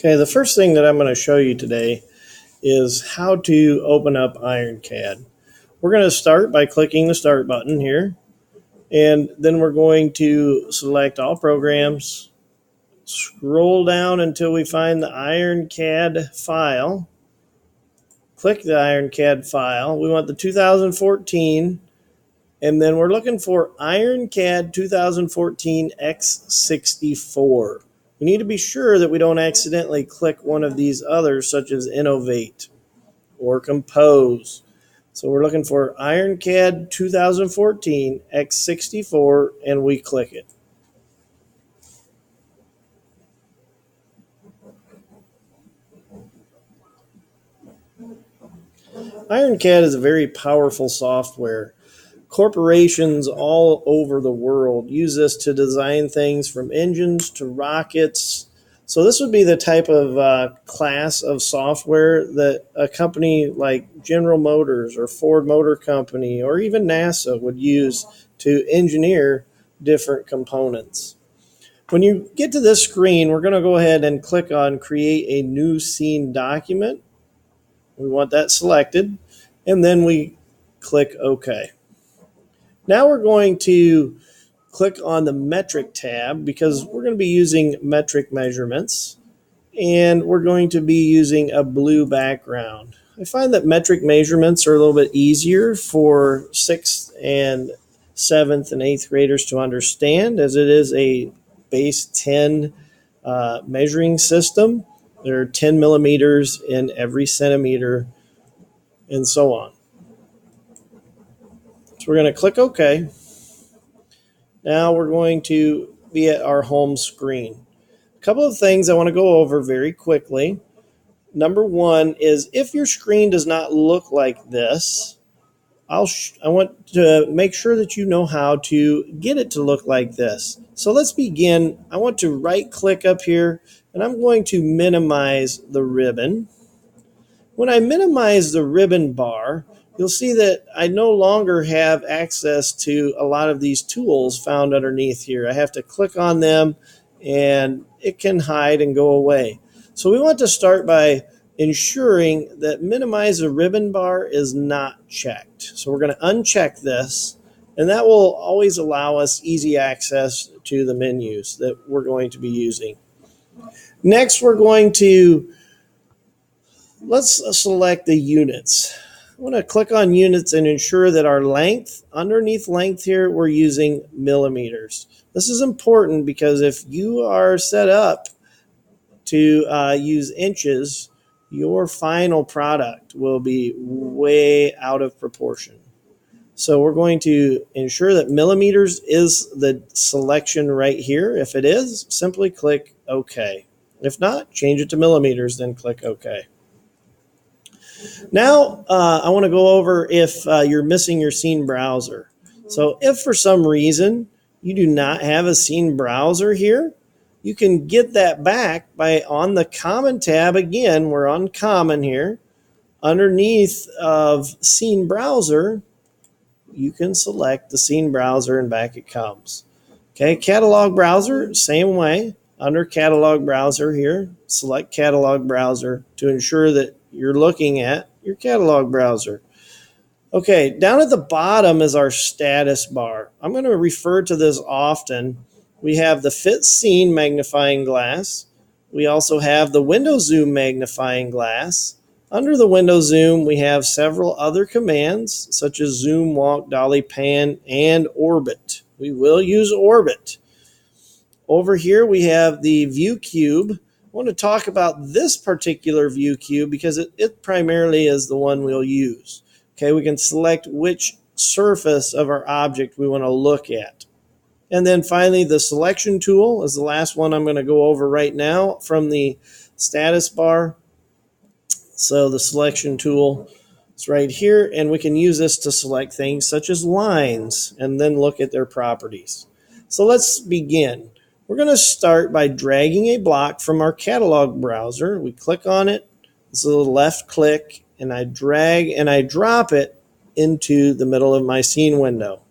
Okay, the first thing that I'm going to show you today is how to open up IronCAD. We're going to start by clicking the Start button here, and then we're going to select all programs, scroll down until we find the IronCAD file, click the IronCAD file. We want the 2014, and then we're looking for IronCAD 2014 X64. We need to be sure that we don't accidentally click one of these others, such as Innovate or Compose. So we're looking for IronCAD 2014 X64, and we click it. IronCAD is a very powerful software. Corporations all over the world use this to design things from engines to rockets. So this would be the type of class of software that a company like General Motors or Ford Motor Company or even NASA would use to engineer different components. When you get to this screen, we're going to go ahead and click on Create a New Scene Document. We want that selected, and then we click OK. Now we're going to click on the metric tab because we're going to be using metric measurements, and we're going to be using a blue background. I find that metric measurements are a little bit easier for 6th and 7th and 8th graders to understand, as it is a base 10 measuring system. There are 10 millimeters in every centimeter and so on. So we're going to click OK. Now we're going to be at our home screen. A couple of things I want to go over very quickly. Number one is if your screen does not look like this, I want to make sure that you know how to get it to look like this. So let's begin. I want to right click up here, and I'm going to minimize the ribbon. When I minimize the ribbon bar, you'll see that I no longer have access to a lot of these tools found underneath here. I have to click on them and it can hide and go away. So we want to start by ensuring that minimize the ribbon bar is not checked. So we're going to uncheck this, and that will always allow us easy access to the menus that we're going to be using. Next, we're going to let's select the units. I want to click on units and ensure that our length, underneath length here, we're using millimeters. This is important because if you are set up to use inches, your final product will be way out of proportion. So we're going to ensure that millimeters is the selection right here. If it is, simply click OK. If not, change it to millimeters, then click OK. Now, I want to go over if you're missing your scene browser. So if for some reason you do not have a scene browser here, you can get that back by on the Common tab. Again, we're on Common here. Underneath of Scene Browser, you can select the Scene Browser and back it comes. Okay, Catalog Browser, same way. Under Catalog Browser here, select Catalog Browser to ensure that you're looking at your catalog browser. Okay, down at the bottom is our status bar. I'm going to refer to this often. We have the Fit Scene magnifying glass. We also have the Window Zoom magnifying glass. Under the Window Zoom, we have several other commands such as Zoom, Walk, Dolly, Pan, and Orbit. We will use Orbit. Over here, we have the View Cube. I want to talk about this particular view cube because it primarily is the one we'll use. Okay, we can select which surface of our object we want to look at. And then finally, the selection tool is the last one I'm going to go over right now from the status bar. So the selection tool is right here, and we can use this to select things such as lines and then look at their properties. So let's begin. We're going to start by dragging a block from our catalog browser. We click on it. This is a left click, and I drag and I drop it into the middle of my scene window.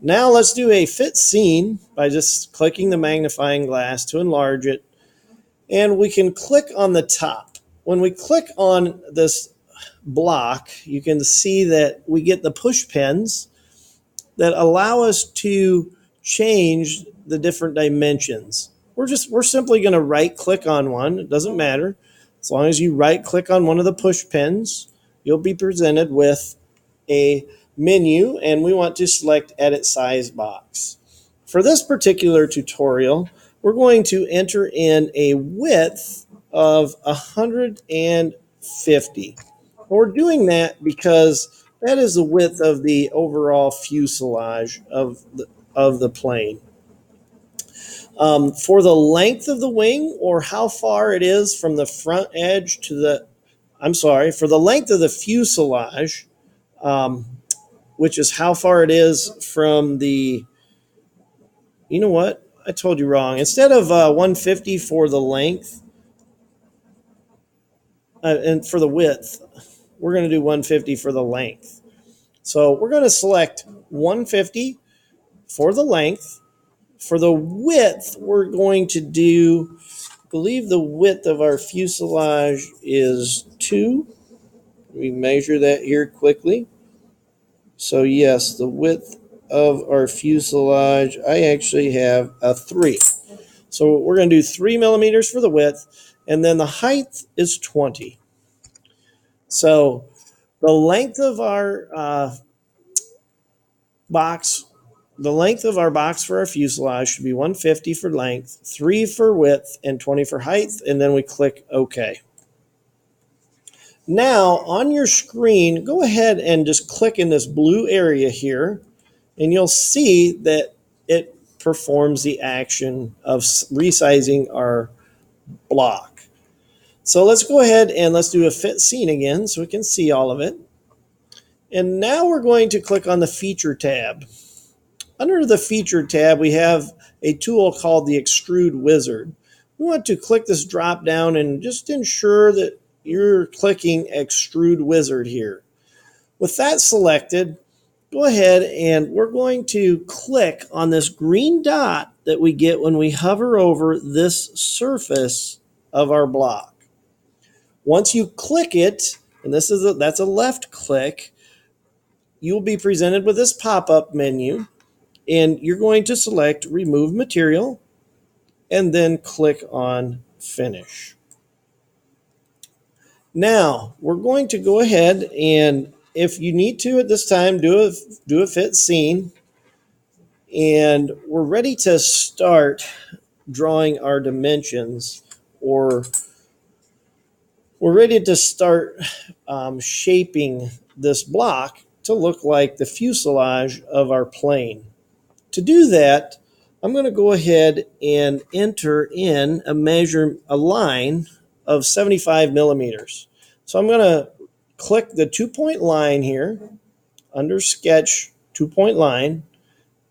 Now let's do a fit scene by just clicking the magnifying glass to enlarge it. And we can click on the top. When we click on this block, you can see that we get the push pins that allow us to change the different dimensions. We're simply going to right click on one. It doesn't matter. As long as you right click on one of the push pins, you'll be presented with a menu, and we want to select edit size box. For this particular tutorial, we're going to enter in a width of 150. We're doing that because that is the width of the overall fuselage of the plane. For the length of the wing, or how far it is from the front edge to the, for the length of the fuselage, which is how far it is from the, you know what? I told you wrong. Instead of 150 for the length and for the width, we're going to do 150 for the length. So we're going to select 150 for the length. For the width, we're going to do, I believe the width of our fuselage is 2. We measure that here quickly. So yes, the width of our fuselage, I actually have a 3. So we're going to do 3 millimeters for the width, and then the height is 20. So the length of our box, the length of our box for our fuselage should be 150 for length, 3 for width, and 20 for height, and then we click OK. Now on your screen, go ahead and just click in this blue area here, and you'll see that it performs the action of resizing our block. So let's go ahead and let's do a fit scene again so we can see all of it. And now we're going to click on the feature tab. Under the feature tab, we have a tool called the extrude wizard. We want to click this drop down and just ensure that you're clicking extrude wizard here. With that selected, go ahead and we're going to click on this green dot that we get when we hover over this surface of our block. Once you click it, and that's a left click, you'll be presented with this pop-up menu, and you're going to select remove material and then click on finish. Now we're going to go ahead and, if you need to at this time, do a fit scene, and we're ready to start drawing our dimensions, or we're ready to start shaping this block to look like the fuselage of our plane. To do that, I'm going to go ahead and enter in a line of 75 millimeters. So I'm going to click the 2-point line here under sketch 2-point line.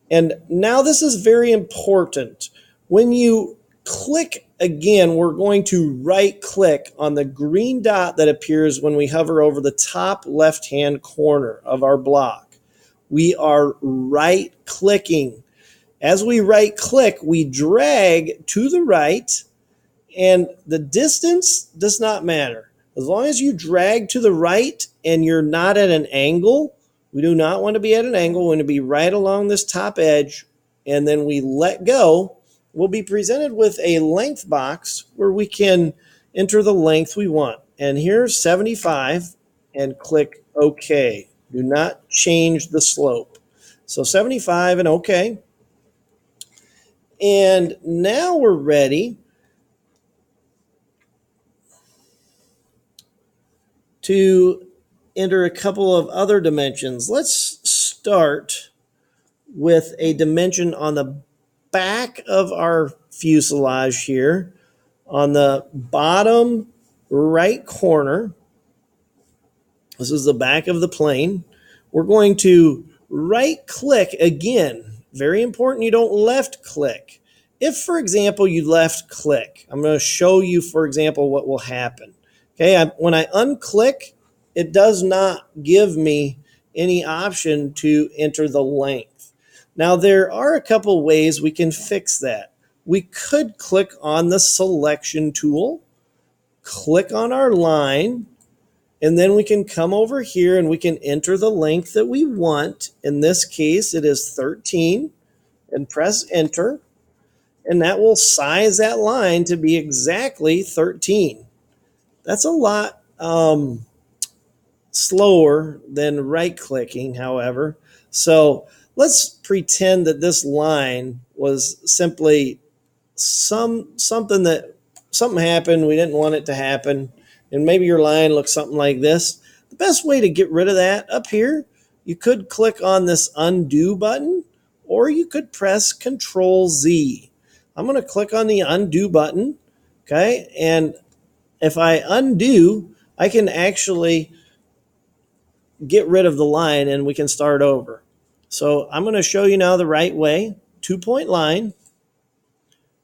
And now this is very important. When you click again, we're going to right click on the green dot that appears when we hover over the top left-hand corner of our block. We are right clicking. As we right click, we drag to the right, and the distance does not matter. As long as you drag to the right and you're not at an angle, we do not want to be at an angle. We want to be right along this top edge, and then we let go. We'll be presented with a length box where we can enter the length we want. And here's 75, and click OK. Do not change the slope. So 75 and OK. And now we're ready to enter a couple of other dimensions. Let's start with a dimension on the back of our fuselage here. On the bottom right corner, this is the back of the plane. We're going to right click again. Very important you don't left click. If, for example, you left click, I'm going to show you, for example, what will happen. Okay, when I unclick, it does not give me any option to enter the length. Now, there are a couple ways we can fix that. we could click on the selection tool, click on our line, and then we can come over here and we can enter the length that we want. In this case, it is 13, and press enter. And that will size that line to be exactly 13. That's a lot slower than right-clicking, however. So let's pretend that this line was simply something happened, we didn't want it to happen, and maybe your line looks something like this. The best way to get rid of that, up here, you could click on this undo button, or you could press Control Z. I'm going to click on the undo button, okay? And if I undo, I can actually get rid of the line and we can start over. So I'm going to show you now the right way. 2-point line.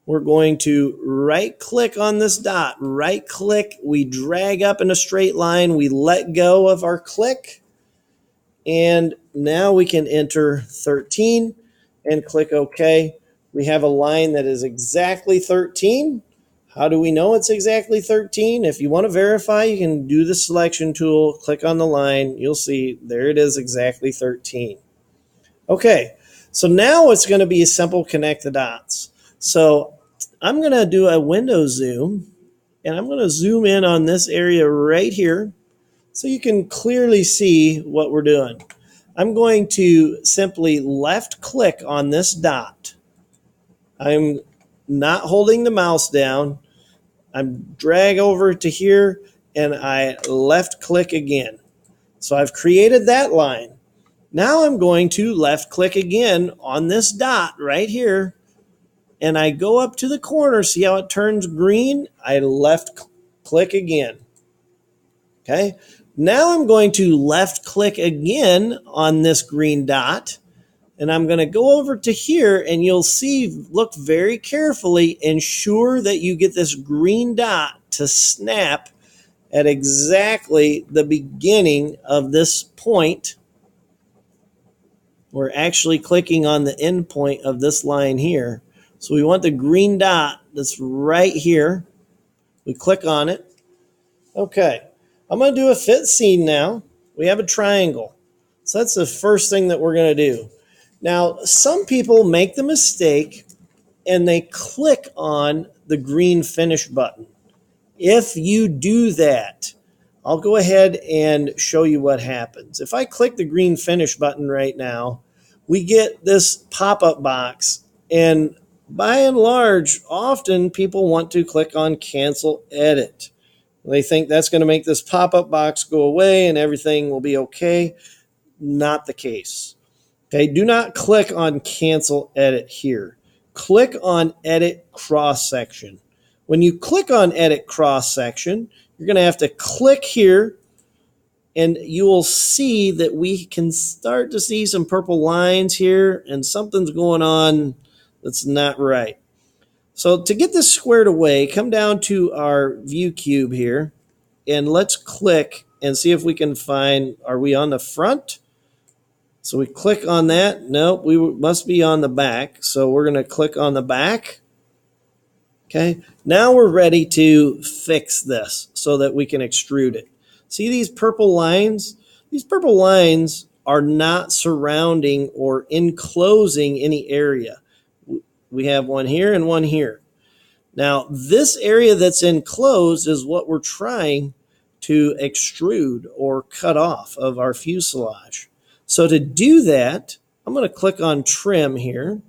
We're going to right click on this dot, right click, we drag up in a straight line, we let go of our click, and now we can enter 13 and click OK. We have a line that is exactly 13. How do we know it's exactly 13? If you want to verify, you can do the selection tool, click on the line, you'll see there it is, exactly 13. Okay, so now it's going to be a simple connect the dots. So I'm going to do a window zoom, and I'm going to zoom in on this area right here so you can clearly see what we're doing. I'm going to simply left click on this dot. I'm not holding the mouse down. I'm drag over to here and I left click again. So I've created that line. Now I'm going to left click again on this dot right here, and I go up to the corner. See how it turns green? I left click again. Okay. Now I'm going to left click again on this green dot, and I'm going to go over to here, and you'll see, look very carefully, ensure that you get this green dot to snap at exactly the beginning of this point. We're actually clicking on the end point of this line here. So we want the green dot that's right here. We click on it. Okay, I'm going to do a fit scene now. We have a triangle. So that's the first thing that we're going to do. Now, some people make the mistake and they click on the green finish button. If you do that, I'll go ahead and show you what happens. If I click the green finish button right now, we get this pop-up box, and by and large, often people want to click on cancel edit. They think that's going to make this pop-up box go away and everything will be okay. Not the case. Okay, do not click on cancel edit here. Click on edit cross section. When you click on edit cross section, you're going to have to click here, and you will see that we can start to see some purple lines here, and something's going on that's not right. So to get this squared away, come down to our view cube here, and let's click and see if we can find, are we on the front? So we click on that. Nope, we must be on the back. So we're going to click on the back. Okay, now we're ready to fix this so that we can extrude it. See these purple lines? These purple lines are not surrounding or enclosing any area. We have one here and one here. Now, this area that's enclosed is what we're trying to extrude or cut off of our fuselage. So to do that, I'm going to click on trim here.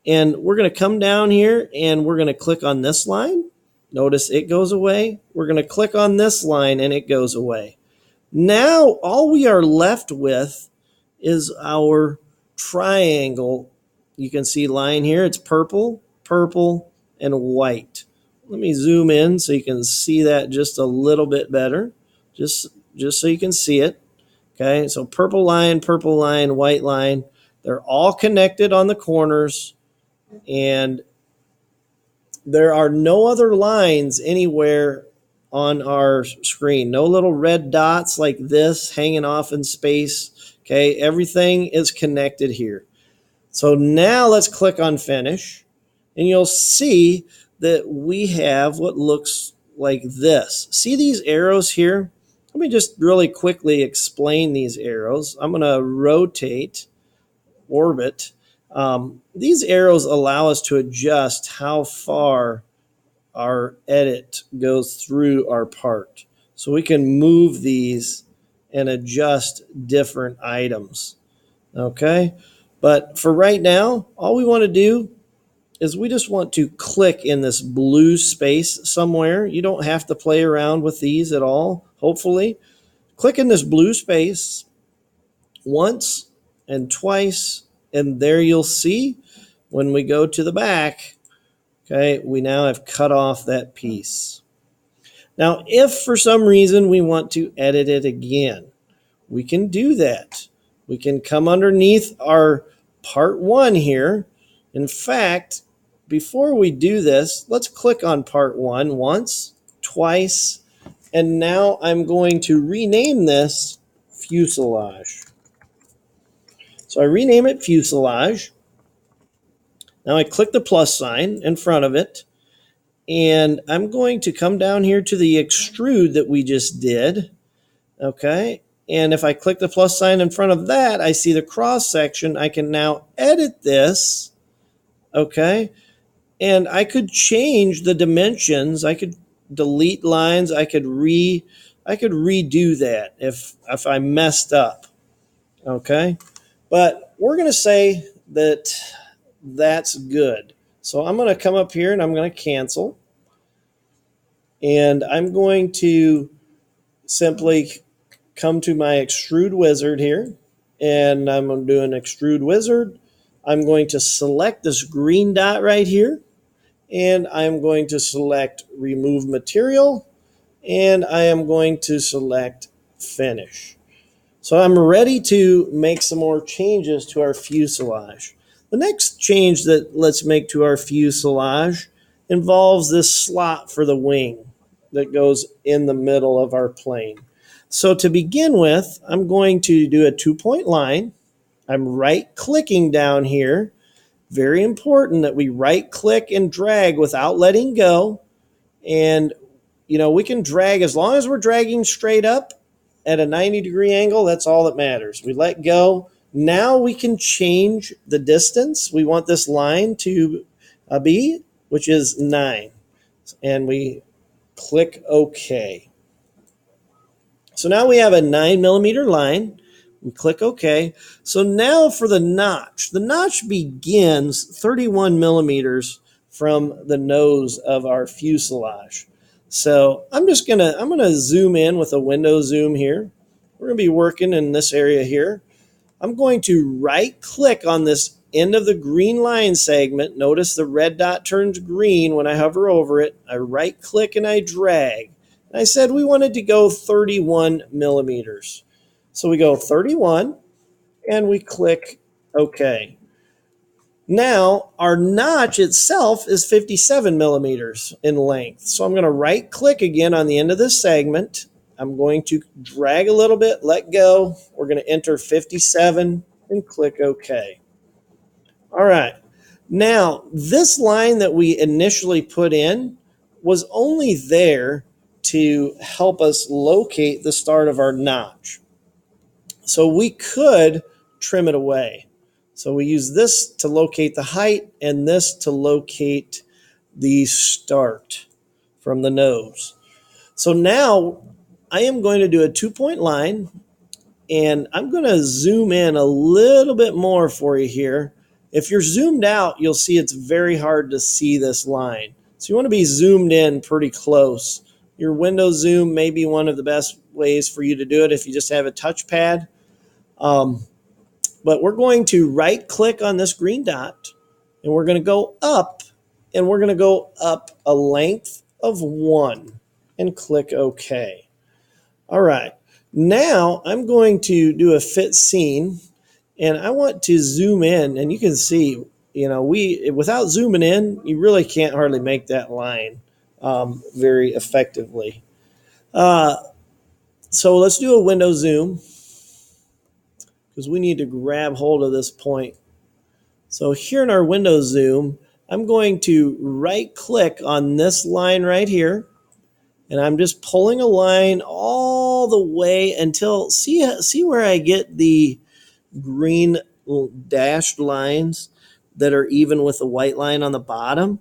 And we're going to come down here and we're going to click on this line. Notice it goes away. We're going to click on this line and it goes away. Now, all we are left with is our triangle. You can see line here. It's purple, purple, and white. Let me zoom in so you can see that just a little bit better, just so you can see it. Okay, so purple line, white line. They're all connected on the corners. And there are no other lines anywhere on our screen. No little red dots like this hanging off in space. Okay, everything is connected here. So now let's click on finish. and you'll see that we have what looks like this. See these arrows here? Let me just really quickly explain these arrows. I'm going to rotate, orbit. These arrows allow us to adjust how far our edit goes through our part. So we can move these and adjust different items. Okay? But for right now, all we want to do is we just want to click in this blue space somewhere. You don't have to play around with these at all, hopefully. Click in this blue space once and twice, and there you'll see when we go to the back, okay, we now have cut off that piece. Now, if for some reason we want to edit it again, we can do that. We can come underneath our part 1 here. In fact, before we do this, let's click on part 1 once, twice, and now I'm going to rename this Fuselage. So I rename it Fuselage. Now I click the plus sign in front of it, and I'm going to come down here to the extrude that we just did, okay? And if I click the plus sign in front of that, I see the cross section. I can now edit this, okay? And I could change the dimensions. I could delete lines. I could redo that if I messed up, okay? But we're going to say that that's good. So I'm going to come up here and I'm going to cancel. And I'm going to simply come to my extrude wizard here. And I'm going to do an extrude wizard. I'm going to select this green dot right here. And I'm going to select remove material. And I am going to select finish. So I'm ready to make some more changes to our fuselage. The next change that let's make to our fuselage involves this slot for the wing that goes in the middle of our plane. So to begin with, I'm going to do a 2-point line. I'm right-clicking down here. Very important that we right-click and drag without letting go. And, we can drag as long as we're dragging straight up at a 90-degree angle. That's all that matters. We let go. Now we can change the distance we want this line to be, which is 9. And we click OK. So now we have a 9mm line. We click OK. So now for the notch. The notch begins 31 millimeters from the nose of our fuselage. So I'm going to zoom in with a window zoom here. We're going to be working in this area here. I'm going to right click on this end of the green line segment. Notice the red dot turns green when I hover over it. I right click and I drag. And I said we wanted to go 31 millimeters. So we go 31 and we click OK. Now, our notch itself is 57 millimeters in length. So I'm going to right click again on the end of this segment. I'm going to drag a little bit, let go. We're going to enter 57 and click OK. All right. Now, this line that we initially put in was only there to help us locate the start of our notch. So we could trim it away. So we use this to locate the height and this to locate the start from the nose. So now I am going to do a 2-point line, and I'm going to zoom in a little bit more for you here. If you're zoomed out, you'll see it's very hard to see this line. So you want to be zoomed in pretty close. Your window zoom may be one of the best ways for you to do it if you just have a touchpad. But we're going to right click on this green dot, and we're going to go up, and we're going to go up a length of 1 and click OK. All right. Now I'm going to do a fit scene, and I want to zoom in, and you can see, without zooming in, you really can't hardly make that line very effectively. So let's do a window zoom, because we need to grab hold of this point. So here in our window zoom, I'm going to right click on this line right here, and I'm just pulling a line all the way until, see where I get the green dashed lines that are even with the white line on the bottom?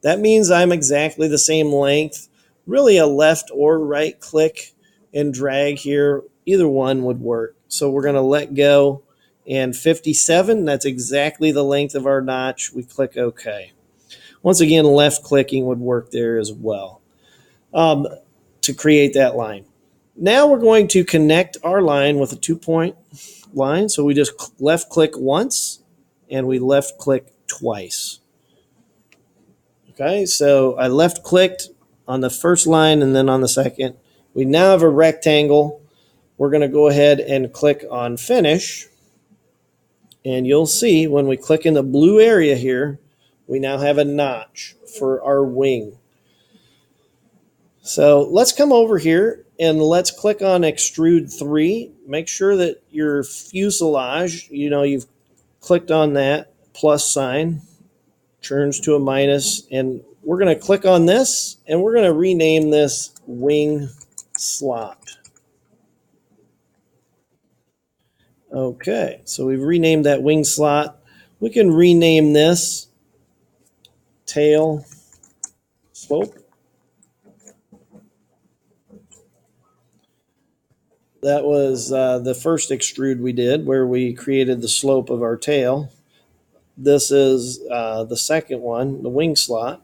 That means I'm exactly the same length. Really, a left or right click and drag here, either one would work. So we're going to let go, and 57, that's exactly the length of our notch. We click OK. Once again, left clicking would work there as well to create that line. Now we're going to connect our line with a 2-point line. So we just left click once and we left click twice. Okay, so I left clicked on the first line and then on the second. We now have a rectangle. We're going to go ahead and click on finish. And you'll see when we click in the blue area here, we now have a notch for our wing. So let's come over here and let's click on extrude 3. Make sure that your fuselage, you've clicked on that plus sign, turns to a minus, and we're going to click on this and we're going to rename this wing slot. Okay, so we've renamed that wing slot. We can rename this tail slope. That was the first extrude we did, where we created the slope of our tail. This is the second one, the wing slot.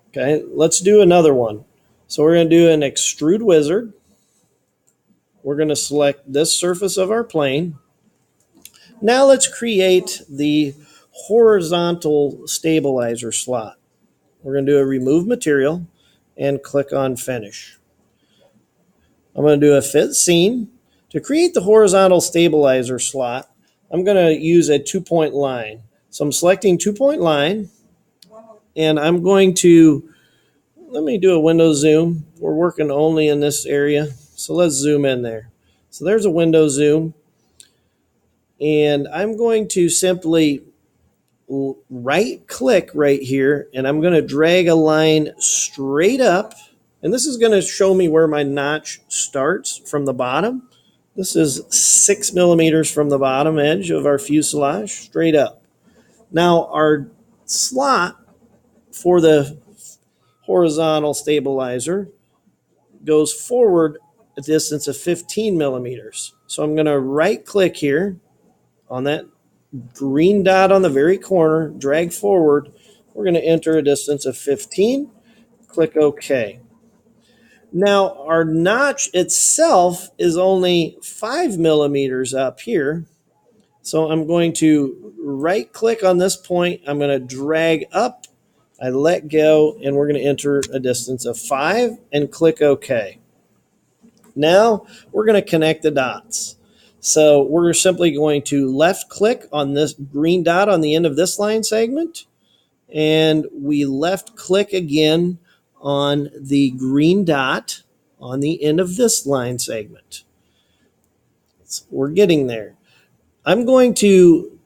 Okay, let's do another one. So we're going to do an extrude wizard. We're going to select this surface of our plane. Now let's create the horizontal stabilizer slot. We're going to do a remove material and click on finish. I'm going to do a fit scene. To create the horizontal stabilizer slot, I'm going to use a 2-point line. So I'm selecting 2-point line, and I'm going to, let me do a window zoom. We're working only in this area, so let's zoom in there. So there's a window zoom, and I'm going to simply right click right here, and I'm going to drag a line straight up, and this is going to show me where my notch starts from the bottom. This is 6 millimeters from the bottom edge of our fuselage, straight up. Now our slot for the horizontal stabilizer goes forward a distance of 15 millimeters. So I'm going to right click here on that green dot on the very corner, drag forward. We're going to enter a distance of 15, click OK. Now our notch itself is only 5 millimeters up here. So I'm going to right click on this point. I'm going to drag up. I let go, and we're going to enter a distance of 5 and click OK. Now we're going to connect the dots. So we're simply going to left click on this green dot on the end of this line segment, and we left click again on the green dot on the end of this line segment. So we're getting there. I'm going to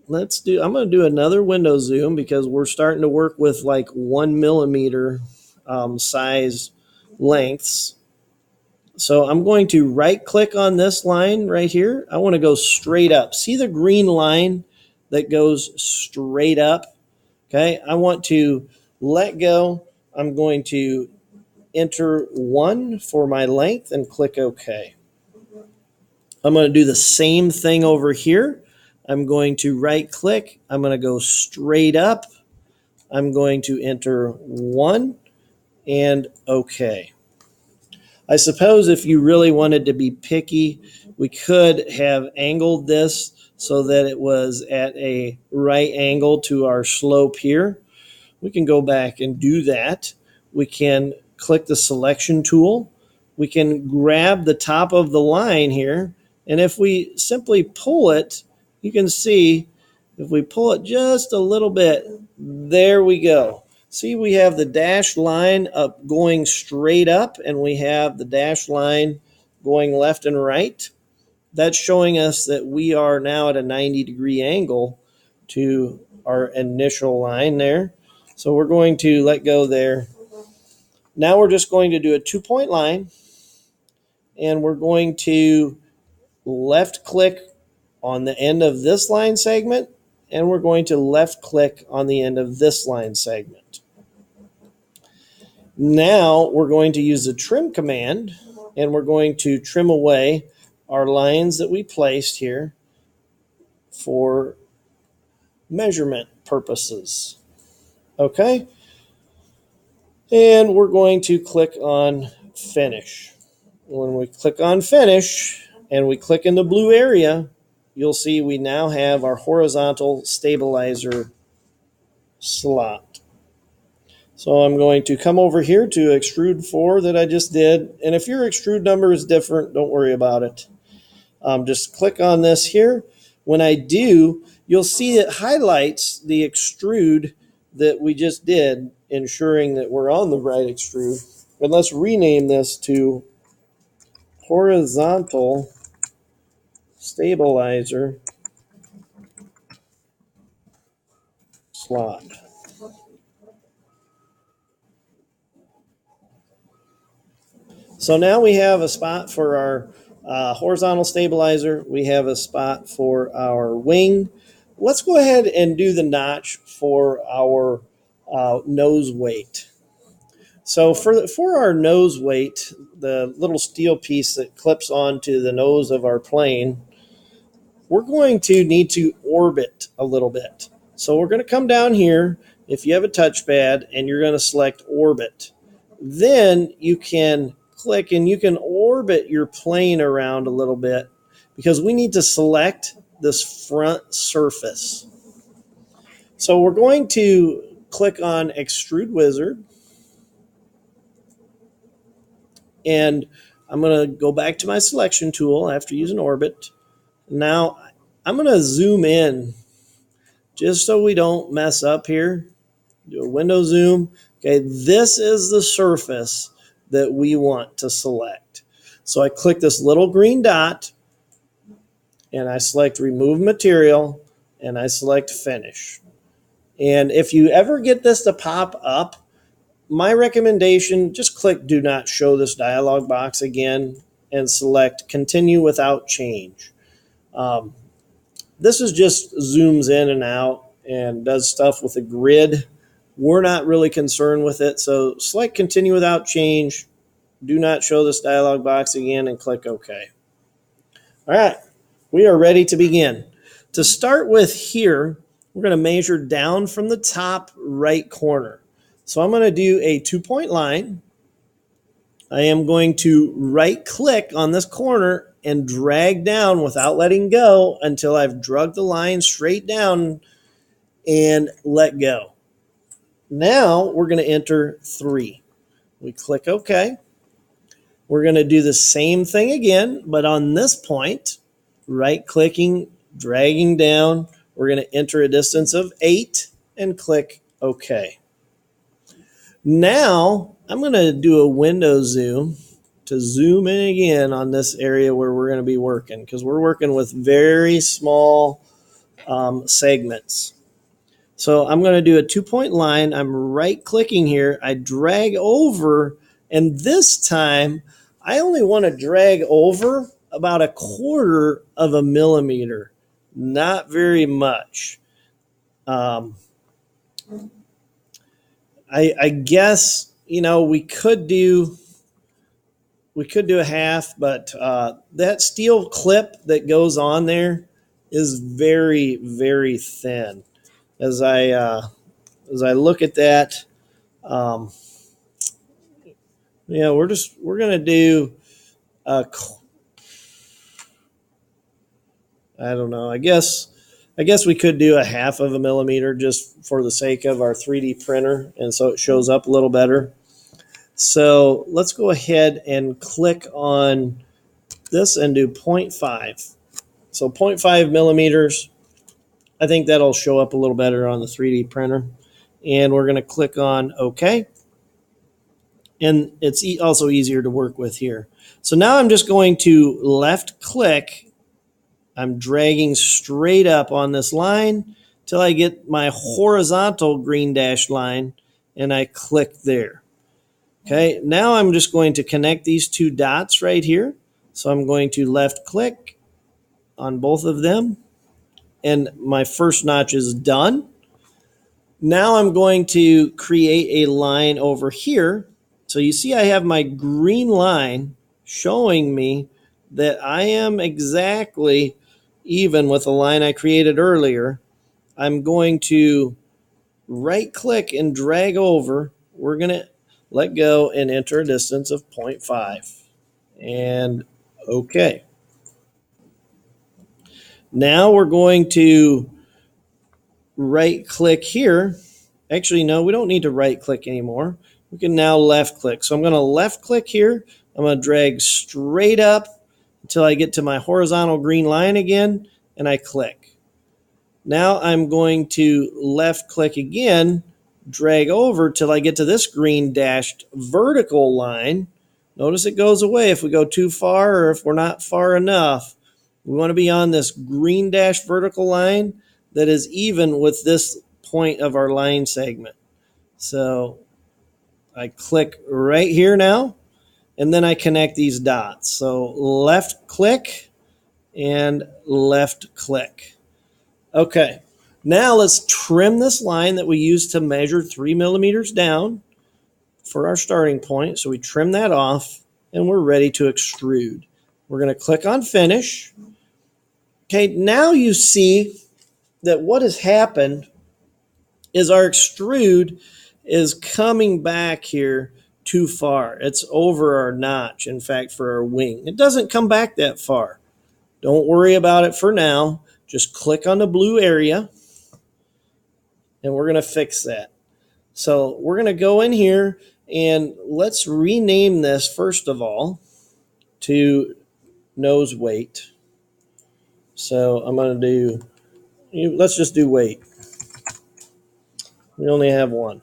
do another window zoom because we're starting to work with like 1 millimeter size lengths. So I'm going to right click on this line right here. I want to go straight up. See the green line that goes straight up? Okay, I want to let go. I'm going to enter 1 for my length and click OK. I'm going to do the same thing over here. I'm going to right click. I'm going to go straight up. I'm going to enter 1 and OK. I suppose if you really wanted to be picky, we could have angled this so that it was at a right angle to our slope here. We can go back and do that. We can click the selection tool. We can grab the top of the line here, and if we simply pull it, you can see if we pull it just a little bit, there we go. See, we have the dashed line up going straight up, and we have the dashed line going left and right. That's showing us that we are now at a 90-degree angle to our initial line there. So we're going to let go there. Now we're just going to do a 2-point line, and we're going to left click on the end of this line segment, and we're going to left click on the end of this line segment. Now we're going to use the trim command, and we're going to trim away our lines that we placed here for measurement purposes. Okay? And we're going to click on finish. When we click on finish and we click in the blue area, you'll see we now have our horizontal stabilizer slot. So I'm going to come over here to extrude 4 that I just did. And if your extrude number is different, don't worry about it. Just click on this here. When I do, you'll see it highlights the extrude that we just did, ensuring that we're on the right extrude. And let's rename this to horizontal stabilizer slot. So now we have a spot for our horizontal stabilizer. We have a spot for our wing. Let's go ahead and do the notch for our nose weight. So for our nose weight, the little steel piece that clips onto the nose of our plane, we're going to need to orbit a little bit. So we're going to come down here, if you have a touchpad, and you're going to select orbit. Then you can click and you can orbit your plane around a little bit, because we need to select this front surface. So we're going to click on Extrude Wizard, and I'm going to go back to my selection tool after using orbit. Now I'm going to zoom in just so we don't mess up here. Do a window zoom. Okay, this is the surface that we want to select. So I click this little green dot, and I select remove material, and I select finish. And if you ever get this to pop up, my recommendation, just click do not show this dialog box again and select continue without change. This is just zooms in and out and does stuff with a grid. We're not really concerned with it. So select continue without change, do not show this dialog box again, and click OK. All right, we are ready to begin. To start with here, we're going to measure down from the top right corner. So I'm going to do a 2-point line. I am going to right click on this corner and drag down without letting go until I've dragged the line straight down and let go. Now we're going to enter 3. We click OK. We're going to do the same thing again, but on this point, right clicking, dragging down, we're going to enter a distance of 8 and click OK. Now I'm going to do a window zoom to zoom in again on this area where we're going to be working, because we're working with very small segments. So I'm going to do a 2-point line. I'm right clicking here. I drag over, and this time I only want to drag over about 1/4 of a millimeter, not very much. I guess, we could do a half, but that steel clip that goes on there is very, very thin. As I look at that, we're gonna do I don't know. I guess we could do a 1/2 of a millimeter just for the sake of our 3D printer, and so it shows up a little better. So let's go ahead and click on this and do 0.5. So 0.5 millimeters. I think that'll show up a little better on the 3D printer. And we're going to click on OK. And it's also easier to work with here. So now I'm just going to left click. I'm dragging straight up on this line till I get my horizontal green dashed line, and I click there. Okay, now I'm just going to connect these two dots right here. So I'm going to left click on both of them, and my first notch is done. Now I'm going to create a line over here. So you see I have my green line showing me that I am exactly even with the line I created earlier. I'm going to right click and drag over. We're going to let go and enter a distance of 0.5. And okay. Now we're going to right click here. Actually, no, we don't need to right click anymore. We can now left click. So I'm going to left click here. I'm going to drag straight up until I get to my horizontal green line again, and I click. Now I'm going to left click again, drag over till I get to this green dashed vertical line. Notice it goes away if we go too far or if we're not far enough. We want to be on this green dashed vertical line that is even with this point of our line segment. So I click right here now, and then I connect these dots. So left click and left click. Okay, now let's trim this line that we used to measure 3 millimeters down for our starting point. So we trim that off, and we're ready to extrude. We're going to click on finish. Okay, now you see that what has happened is our extrude is coming back here too far. It's over our notch, in fact, for our wing. It doesn't come back that far. Don't worry about it for now. Just click on the blue area, and we're going to fix that. So we're going to go in here, and let's rename this, first of all, to nose weight. So I'm going to do, let's just do weight. We only have one.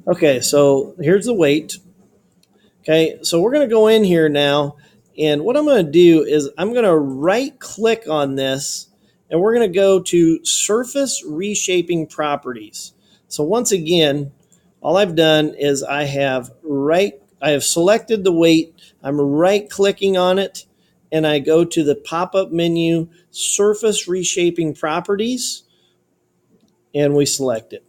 Okay, so here's the weight. Okay, so we're going to go in here now, and what I'm going to do is I'm going to right click on this, and we're going to go to surface reshaping properties. So once again, all I've done is I have selected the weight, I'm right clicking on it, and I go to the pop-up menu, surface reshaping properties, and we select it.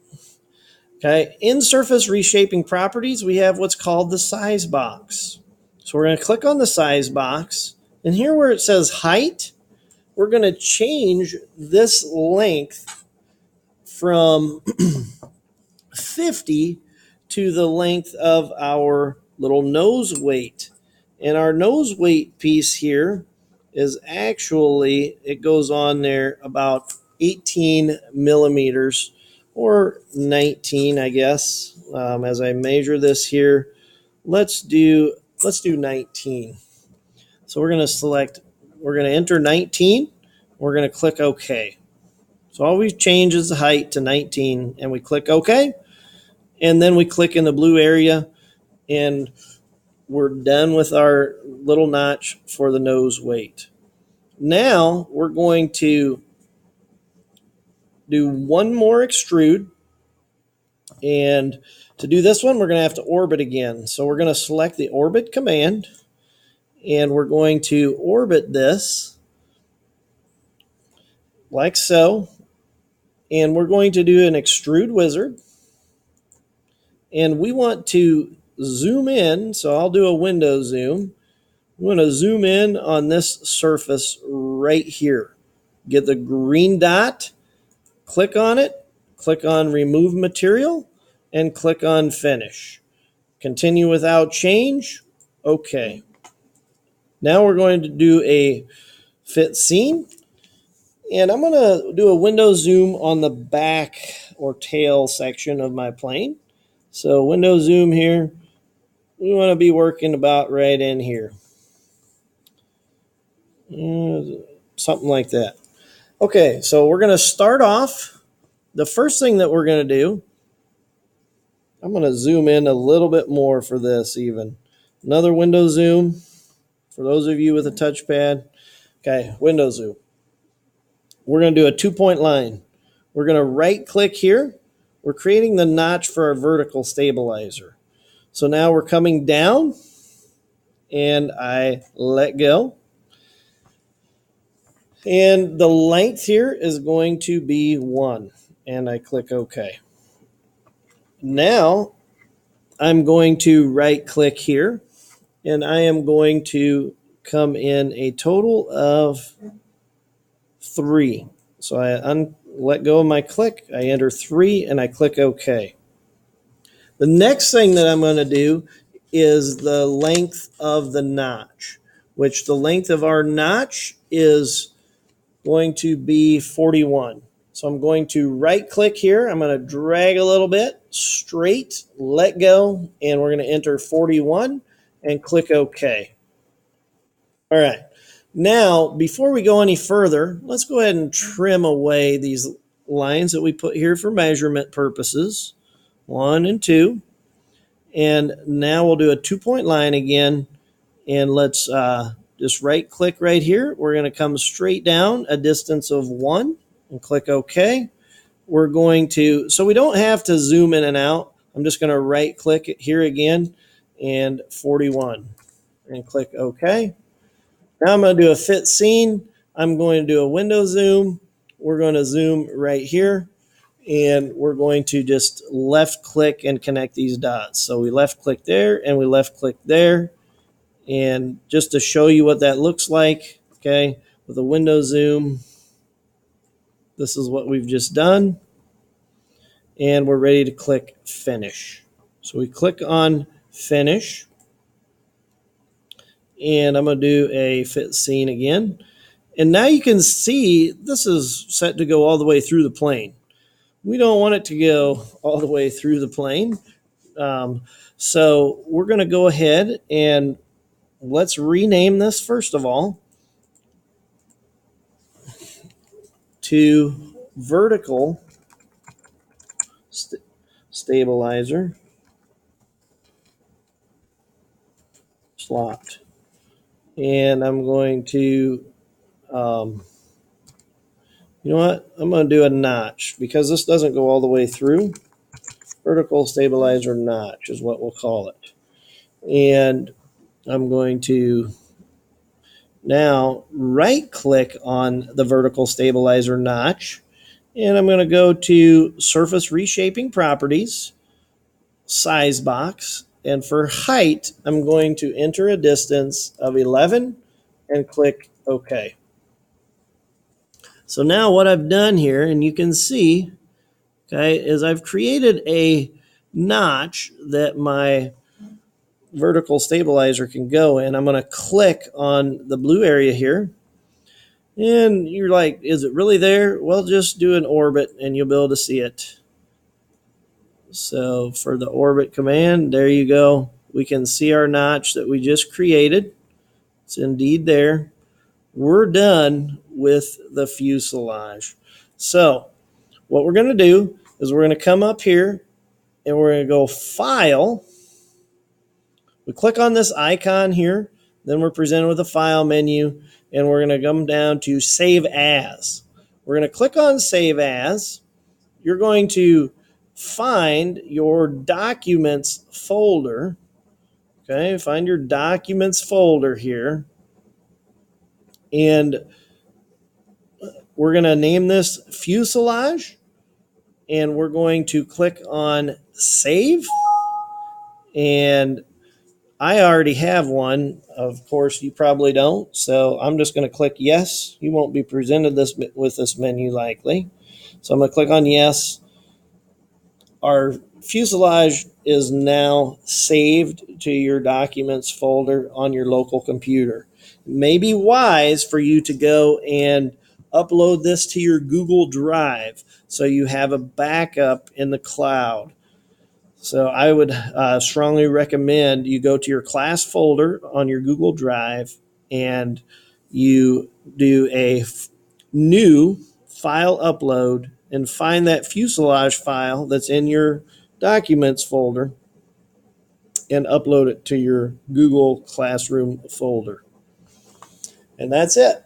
Okay, in surface reshaping properties, we have what's called the size box. So we're going to click on the size box, and here where it says height, we're going to change this length from 50 to the length of our little nose weight. And our nose weight piece here is actually, it goes on there about 18 millimeters or 19, I guess. As I measure this here, let's do 19. So we're going to enter 19. We're going to click OK. So all we change is the height to 19, and we click OK. And then we click in the blue area, and we're done with our little notch for the nose weight. Now we're going to do one more extrude. And to do this one, we're going to have to orbit again. So we're going to select the orbit command, and we're going to orbit this like so. And we're going to do an extrude wizard. And we want to zoom in. So I'll do a window zoom. We want to zoom in on this surface right here. Get the green dot, click on it, click on remove material, and click on finish. Continue without change. Okay. Now we're going to do a fit scene. And I'm going to do a window zoom on the back or tail section of my plane. So window zoom here. We want to be working about right in here. Something like that. Okay, so we're going to start off. The first thing that we're going to do, I'm going to zoom in a little bit more for this even. Another window zoom for those of you with a touchpad. Okay, window zoom. We're going to do a 2-point line. We're going to right click here. We're creating the notch for our vertical stabilizer. So now we're coming down and I let go. And the length here is going to be 1 and I click OK. Now I'm going to right click here and I am going to come in a total of 3. So I let go of my click, I enter 3 and I click OK. The next thing that I'm going to do is the length of the notch, which the length of our notch is going to be 41. So I'm going to right click here. I'm going to drag a little bit straight, let go, and we're going to enter 41 and click OK. All right. Now, before we go any further, let's go ahead and trim away these lines that we put here for measurement purposes. 1 and 2. And now we'll do a 2-point line again. And let's just right click right here. We're going to come straight down a distance of 1 and click OK. We're going to, so we don't have to zoom in and out. I'm just going to right click it here again and 41 and click OK. Now I'm going to do a fit scene. I'm going to do a window zoom. We're going to zoom right here. And we're going to just left click and connect these dots. So we left click there and we left click there. And just to show you what that looks like, okay, with a window zoom, this is what we've just done. And we're ready to click finish. So we click on finish. And I'm going to do a fit scene again. And now you can see this is set to go all the way through the plane. We don't want it to go all the way through the plane. So we're going to go ahead and let's rename this first of all to vertical stabilizer slot. And I'm going to, you know what? I'm going to do a notch because this doesn't go all the way through. Vertical stabilizer notch is what we'll call it. And I'm going to now right click on the vertical stabilizer notch. And I'm going to go to surface reshaping properties, size box. And for height, I'm going to enter a distance of 11 and click OK. So now what I've done here, and you can see, okay, is I've created a notch that my vertical stabilizer can go in. I'm going to click on the blue area here. And you're like, is it really there? Well, just do an orbit and you'll be able to see it. So for the orbit command, there you go. We can see our notch that we just created. It's indeed there. We're done with the fuselage. So what we're going to do is we're going to come up here and we're going to go File. We click on this icon here. Then we're presented with a File menu. And we're going to come down to Save As. We're going to click on Save As. You're going to find your Documents folder. Okay, find your Documents folder here. And we're going to name this Fuselage. And we're going to click on Save. And I already have one. Of course, you probably don't. So I'm just going to click Yes. You won't be presented with this menu likely. So I'm going to click on Yes. Our fuselage is now saved to your Documents folder on your local computer. It may be wise for you to go and upload this to your Google Drive so you have a backup in the cloud. So I would strongly recommend you go to your class folder on your Google Drive and you do a new file upload and find that fuselage file that's in your Documents folder and upload it to your Google Classroom folder. And that's it.